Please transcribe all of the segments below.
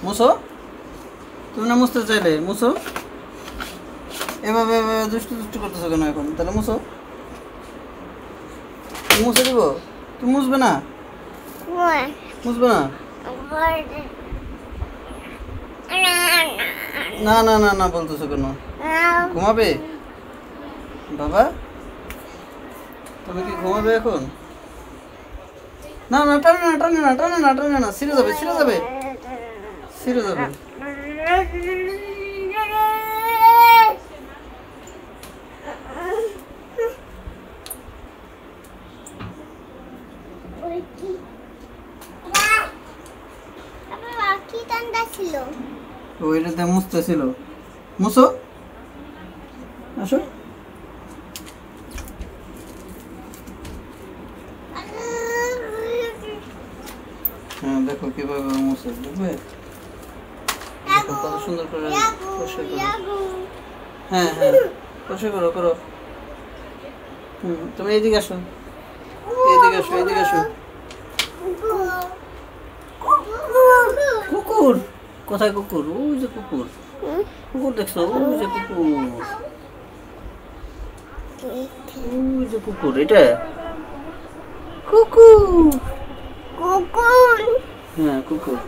মুছো, তুমি না মুছতে চাইলে মুছো। এভাবে দুষ্টু দুষ্টু করতেছো কেন এখন? তাহলে মুছো, মুছে দিব। তুমি মুছবে না? মুছবে না? না না না না বলতেছো কেন? ঘুমাবে বাবা? তুমি কি ঘুমাবে এখন? না না টানে না টানে না টানে না টানে না, ছিঁড়ে যাবে ছিঁড়ে যাবে ছিঁড়ে যাবে। ওইটাতে মুছতেছিল। মুছো, আসো। হ্যাঁ দেখো কিভাবে মুছে, দেখবে কত সুন্দর করে পরিষ্কার করো। হ্যাঁ হ্যাঁ পরিষ্কার করো করো। তুমি এইদিকে আসো, এইদিকে আসো, এইদিকে আসো। কুকুর কোথায়? কুকুর, ওই যে কুকুর। কুকুর দেখছো? ওই যে কুকুর, ওই যে কুকুর। এটা কুকুর। কুকুর, হ্যাঁ কুকুর।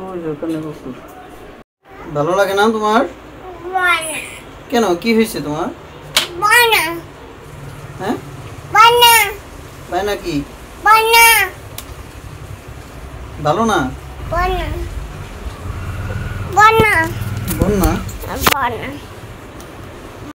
ওই যে ওখানে কুকুর। ভালো লাগে না তোমার? কেন, কি হয়েছে তোমার? হ্যাঁ বায়না কি? ভালো না? বন্যা